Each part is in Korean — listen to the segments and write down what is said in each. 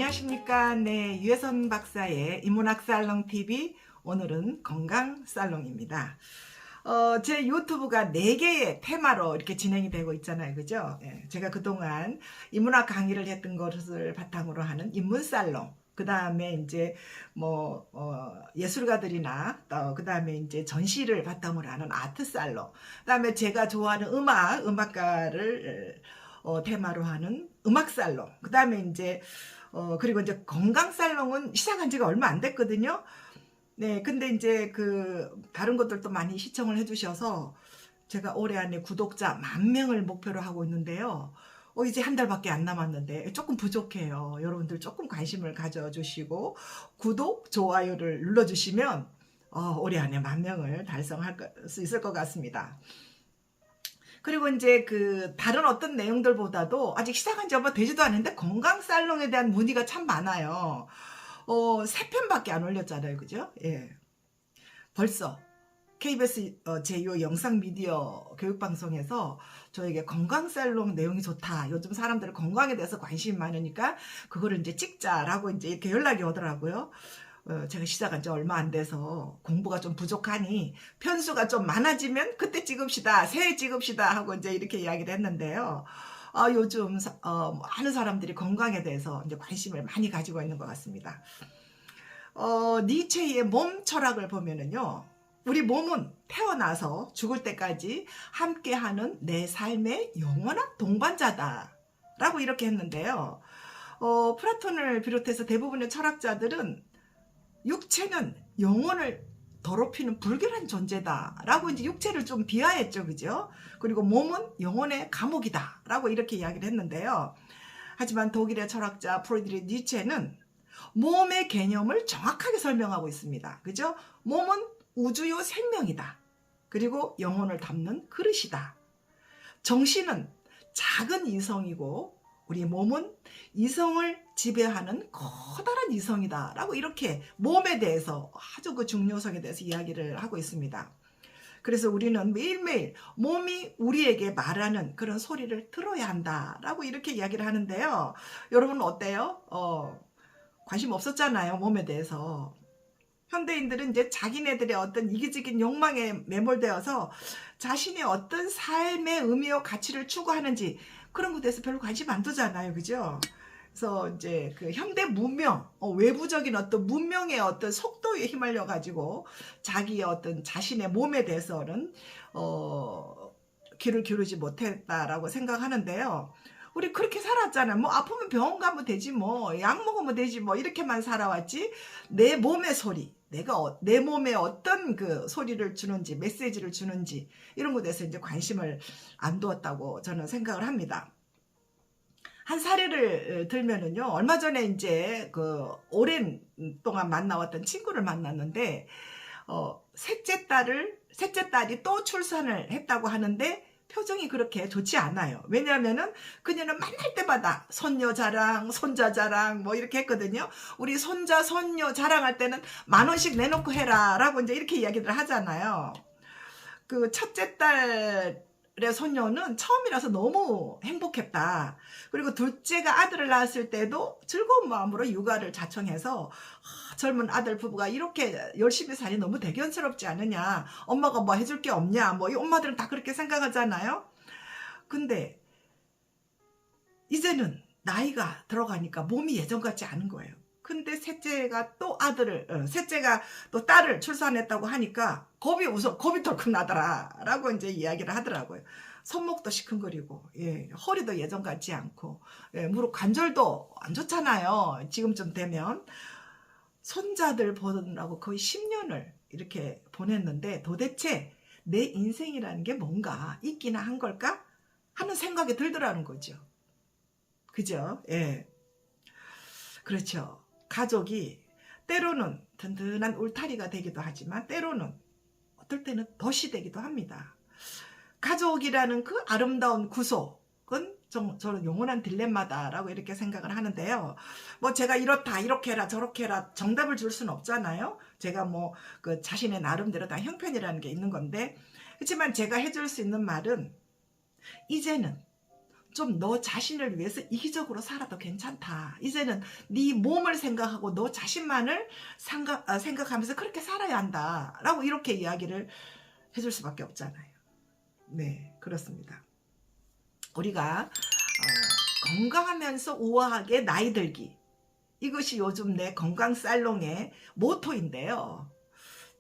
안녕하십니까. 네, 유혜선 박사의 인문학 살롱 TV. 오늘은 건강 살롱입니다. 제 유튜브가 4개의 테마로 이렇게 진행이 되고 있잖아요. 그죠? 예, 제가 그동안 인문학 강의를 했던 것을 바탕으로 하는 인문 살롱. 그 다음에 이제 예술가들이나 그 다음에 이제 전시를 바탕으로 하는 아트 살롱. 그 다음에 제가 좋아하는 음악가를 테마로 하는 음악 살롱. 그 다음에 이제 그리고 이제 건강 살롱은 시작한 지가 얼마 안 됐거든요. 네, 근데 이제 다른 것들도 많이 시청을 해주셔서 제가 올해 안에 구독자 10,000명을 목표로 하고 있는데요. 이제 한 달밖에 안 남았는데 조금 부족해요. 여러분들 조금 관심을 가져주시고 구독, 좋아요를 눌러주시면 올해 안에 10,000명을 달성할 수 있을 것 같습니다. 그리고 이제 다른 어떤 내용들보다도 아직 시작한 지 얼마 되지도 않은데 건강 살롱에 대한 문의가 참 많아요. 3편밖에 안 올렸잖아요. 그죠? 예. 벌써 KBS 제2호 영상 미디어 교육방송에서 저에게 건강 살롱 내용이 좋다. 요즘 사람들 건강에 대해서 관심이 많으니까 그거를 이제 찍자라고 이제 이렇게 연락이 오더라고요. 제가 시작한 지 얼마 안 돼서 공부가 좀 부족하니 편수가 좀 많아지면 그때 찍읍시다. 새해 찍읍시다 하고 이제 이렇게 이야기를 했는데요. 요즘 많은 사람들이 건강에 대해서 이제 관심을 많이 가지고 있는 것 같습니다. 니체의 몸 철학을 보면은요. 우리 몸은 태어나서 죽을 때까지 함께하는 내 삶의 영원한 동반자다 라고 이렇게 했는데요. 플라톤을 비롯해서 대부분의 철학자들은 육체는 영혼을 더럽히는 불결한 존재다 라고 이제 육체를 좀 비하했죠. 그죠? 그리고 몸은 영혼의 감옥이다 라고 이렇게 이야기를 했는데요. 하지만 독일의 철학자 프리드리히 니체는 몸의 개념을 정확하게 설명하고 있습니다. 그죠? 몸은 우주요 생명이다. 그리고 영혼을 담는 그릇이다. 정신은 작은 이성이고 우리 몸은 이성을 지배하는 커다란 이성이다 라고 이렇게 몸에 대해서 아주 중요성에 대해서 이야기를 하고 있습니다. 그래서 우리는 매일매일 몸이 우리에게 말하는 그런 소리를 들어야 한다 라고 이렇게 이야기를 하는데요. 여러분 어때요? 관심 없었잖아요. 몸에 대해서. 현대인들은 이제 자기네들의 어떤 이기적인 욕망에 매몰되어서 자신의 어떤 삶의 의미와 가치를 추구하는지 그런 것에 대해서 별로 관심 안 두잖아요. 그죠? 그래서 이제 현대 문명, 외부적인 어떤 문명의 어떤 속도에 휘말려 가지고 자기의 어떤 자신의 몸에 대해서는 귀를 기울이지 못했다라고 생각하는데요. 우리 그렇게 살았잖아요. 뭐 아프면 병원 가면 되지, 뭐 약 먹으면 되지, 뭐 이렇게만 살아왔지. 내 몸의 소리, 내가 내 몸에 어떤 소리를 주는지, 메시지를 주는지 이런 것에 대해서 이제 관심을 안 두었다고 저는 생각을 합니다. 한 사례를 들면은요, 얼마 전에 이제 오랜 동안 만나왔던 친구를 만났는데 셋째 딸이 또 출산을 했다고 하는데 표정이 그렇게 좋지 않아요. 왜냐하면은 그녀는 만날 때마다 손녀 자랑, 손자 자랑 뭐 이렇게 했거든요. 우리 손자, 손녀 자랑할 때는 10,000원씩 내놓고 해라 라고 이제 이렇게 이야기를 하잖아요. 첫째 딸의 손녀는 처음이라서 너무 행복했다. 그리고 둘째가 아들을 낳았을 때도 즐거운 마음으로 육아를 자청해서 젊은 아들 부부가 이렇게 열심히 사니 너무 대견스럽지 않느냐. 엄마가 뭐 해줄 게 없냐. 뭐 이 엄마들은 다 그렇게 생각하잖아요. 근데 이제는 나이가 들어가니까 몸이 예전 같지 않은 거예요. 근데 셋째가 또 딸을 출산했다고 하니까 겁이 덜컥 나더라 라고 이제 이야기를 하더라고요. 손목도 시큰거리고, 예, 허리도 예전 같지 않고, 예, 무릎 관절도 안 좋잖아요. 지금쯤 되면. 손자들 보느라고 거의 10년을 이렇게 보냈는데 도대체 내 인생이라는 게 뭔가 있기나 한 걸까? 하는 생각이 들더라는 거죠. 그죠? 예. 그렇죠. 가족이 때로는 든든한 울타리가 되기도 하지만 때로는 어떨 때는 덫이 되기도 합니다. 가족이라는 그 아름다운 구속은 저는 영원한 딜레마다라고 이렇게 생각을 하는데요. 뭐 제가 이렇다 이렇게 해라 저렇게 해라 정답을 줄 수는 없잖아요. 제가 자신의 나름대로 다 형편이라는 게 있는 건데, 그렇지만 제가 해줄 수 있는 말은 이제는 좀 너 자신을 위해서 이기적으로 살아도 괜찮다. 이제는 네 몸을 생각하고 너 자신만을 생각하면서 그렇게 살아야 한다. 라고 이렇게 이야기를 해줄 수밖에 없잖아요. 네, 그렇습니다. 우리가 건강하면서 우아하게 나이 들기. 이것이 요즘 내 건강살롱의 모토인데요.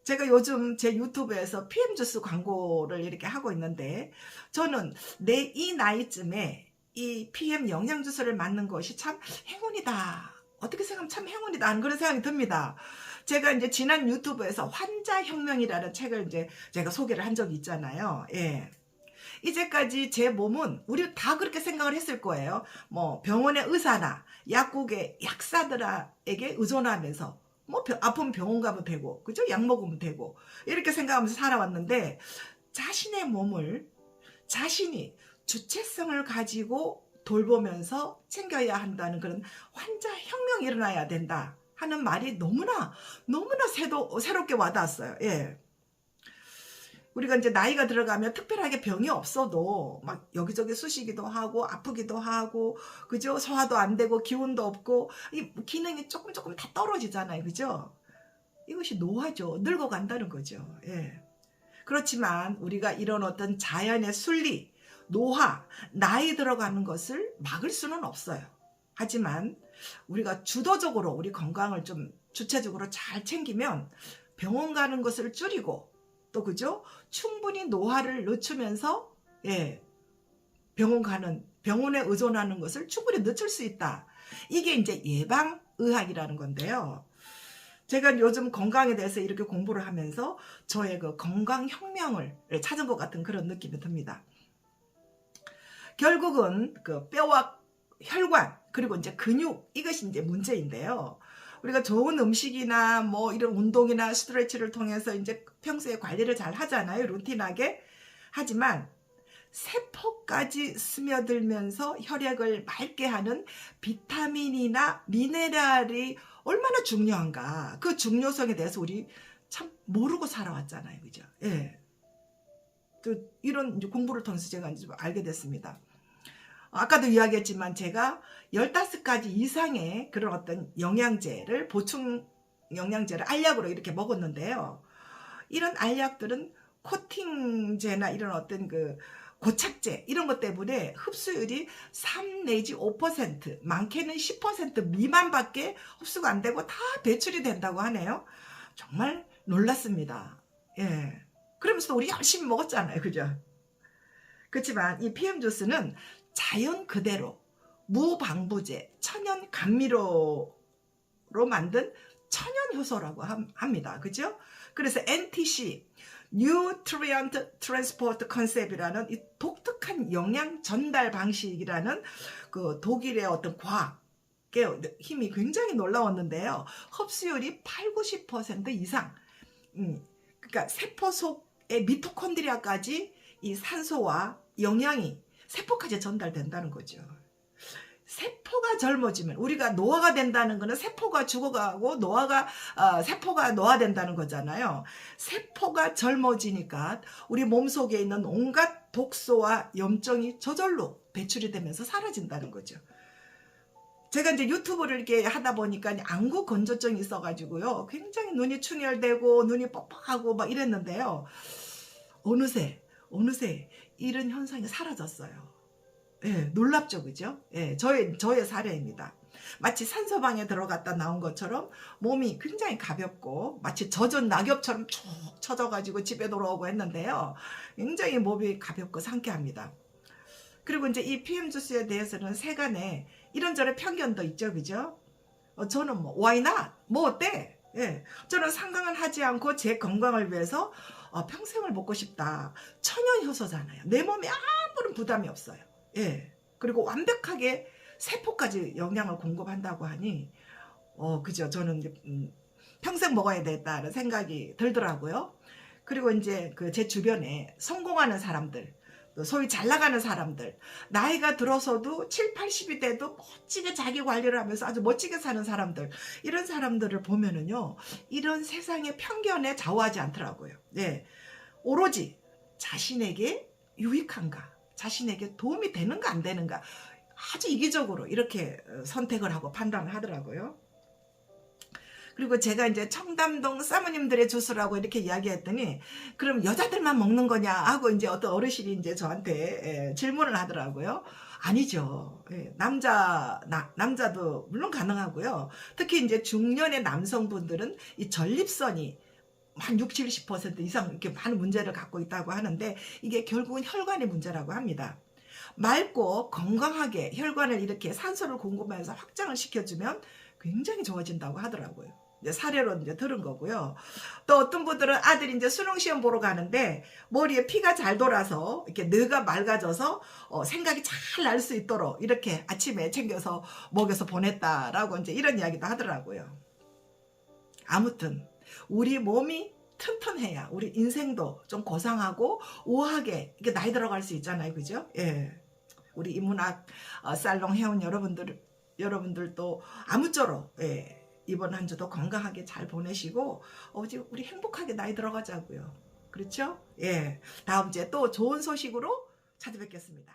제가 요즘 제 유튜브에서 PM주스 광고를 이렇게 하고 있는데 저는 내 이 나이쯤에 이 PM 영양주스를 맞는 것이 참 행운이다. 어떻게 생각하면 참 행운이다 하는 그런 생각이 듭니다. 제가 이제 지난 유튜브에서 환자혁명이라는 책을 이제 제가 소개를 한 적이 있잖아요. 예. 이제까지 제 몸은 우리 다 그렇게 생각을 했을 거예요. 뭐 병원의 의사나 약국의 약사들에게 의존하면서 뭐 아프면 병원 가면 되고 그죠? 약 먹으면 되고 이렇게 생각하면서 살아왔는데 자신의 몸을 자신이 주체성을 가지고 돌보면서 챙겨야 한다는 그런 환자혁명이 일어나야 된다 하는 말이 너무나 새롭게 와닿았어요. 예. 우리가 이제 나이가 들어가면 특별하게 병이 없어도 막 여기저기 쑤시기도 하고 아프기도 하고 그죠? 소화도 안 되고 기운도 없고 이 기능이 조금 다 떨어지잖아요. 그죠? 이것이 노화죠. 늙어간다는 거죠. 예. 그렇지만 우리가 이런 어떤 자연의 순리, 노화, 나이 들어가는 것을 막을 수는 없어요. 하지만 우리가 주도적으로 우리 건강을 좀 주체적으로 잘 챙기면 병원 가는 것을 줄이고 또 그죠? 충분히 노화를 늦추면서 예, 병원에 의존하는 것을 충분히 늦출 수 있다. 이게 이제 예방의학이라는 건데요. 제가 요즘 건강에 대해서 이렇게 공부를 하면서 저의 그 건강혁명을 찾은 것 같은 그런 느낌이 듭니다. 결국은 그 뼈와 혈관 그리고 이제 근육 이것이 이제 문제인데요. 우리가 좋은 음식이나 뭐 이런 운동이나 스트레치를 통해서 이제 평소에 관리를 잘 하잖아요. 루틴하게. 하지만 세포까지 스며들면서 혈액을 맑게 하는 비타민이나 미네랄이 얼마나 중요한가. 그 중요성에 대해서 우리 참 모르고 살아왔잖아요. 그죠? 예. 또 이런 이제 공부를 통해서 제가 이제 알게 됐습니다. 아까도 이야기했지만 제가 15가지 이상의 그런 어떤 영양제를 보충 영양제를 알약으로 이렇게 먹었는데요. 이런 알약들은 코팅제나 이런 어떤 그 고착제 이런 것 때문에 흡수율이 3 내지 5% 많게는 10% 미만밖에 흡수가 안 되고 다 배출이 된다고 하네요. 정말 놀랐습니다. 예. 그러면서 우리 열심히 먹었잖아요. 그죠? 그렇지만 이 PM 주스는 자연 그대로 무방부제 천연 감미료로 만든 천연 효소라고 합니다. 그죠? 그래서 NTC Nutrient Transport Concept이라는 이 독특한 영양 전달 방식이라는 그 독일의 어떤 과학의 힘이 굉장히 놀라웠는데요. 흡수율이 80~90% 이상. 그러니까 세포 속의 미토콘드리아까지 이 산소와 영양이 세포까지 전달된다는 거죠. 세포가 젊어지면 우리가 노화가 된다는 거는 세포가 죽어가고 세포가 노화된다는 거잖아요. 세포가 젊어지니까 우리 몸속에 있는 온갖 독소와 염증이 저절로 배출이 되면서 사라진다는 거죠. 제가 이제 유튜브를 이렇게 하다 보니까 안구 건조증이 있어가지고요. 굉장히 눈이 충혈되고 눈이 뻑뻑하고 막 이랬는데요. 어느새 이런 현상이 사라졌어요. 예, 놀랍죠, 그죠? 예, 저의 사례입니다. 마치 산소방에 들어갔다 나온 것처럼 몸이 굉장히 가볍고 마치 젖은 낙엽처럼 쭉 처져가지고 집에 돌아오고 했는데요. 굉장히 몸이 가볍고 상쾌합니다. 그리고 이제 이 PM 주스에 대해서는 세간에 이런저런 편견도 있죠, 그죠? 저는 뭐 why not? 뭐 어때? 예, 저는 상관은 하지 않고 제 건강을 위해서 평생을 먹고 싶다. 천연 효소잖아요. 내 몸에 아무런 부담이 없어요. 예. 그리고 완벽하게 세포까지 영양을 공급한다고 하니, 그죠. 저는 이제, 평생 먹어야 되겠다는 생각이 들더라고요. 그리고 이제 제 주변에 성공하는 사람들, 소위 잘 나가는 사람들, 나이가 들어서도 7, 80이 돼도 멋지게 자기 관리를 하면서 아주 멋지게 사는 사람들, 이런 사람들을 보면은요, 이런 세상의 편견에 좌우하지 않더라고요. 예. 오로지 자신에게 유익한가, 자신에게 도움이 되는가 안 되는가 아주 이기적으로 이렇게 선택을 하고 판단을 하더라고요. 그리고 제가 이제 청담동 사모님들의 주스라고 이렇게 이야기했더니 그럼 여자들만 먹는 거냐 하고 이제 어떤 어르신이 이제 저한테 질문을 하더라고요. 아니죠. 남자도 물론 가능하고요. 특히 이제 중년의 남성분들은 이 전립선이 한 60, 70% 이상 이렇게 많은 문제를 갖고 있다고 하는데 이게 결국은 혈관의 문제라고 합니다. 맑고 건강하게 혈관을 이렇게 산소를 공급하면서 확장을 시켜주면 굉장히 좋아진다고 하더라고요. 이제 사례로 이제 들은 거고요. 또 어떤 분들은 아들이 이제 수능 시험 보러 가는데 머리에 피가 잘 돌아서 이렇게 뇌가 맑아져서 생각이 잘 날 수 있도록 이렇게 아침에 챙겨서 먹여서 보냈다라고 이제 이런 이야기도 하더라고요. 아무튼 우리 몸이 튼튼해야 우리 인생도 좀 고상하고 우아하게 이렇게 나이 들어갈 수 있잖아요, 그죠? 예. 우리 인문학 살롱 회원 여러분들도 아무쪼록 이번 한 주도 건강하게 잘 보내시고 우리 행복하게 나이 들어가자고요. 그렇죠? 예. 다음 주에 또 좋은 소식으로 찾아뵙겠습니다.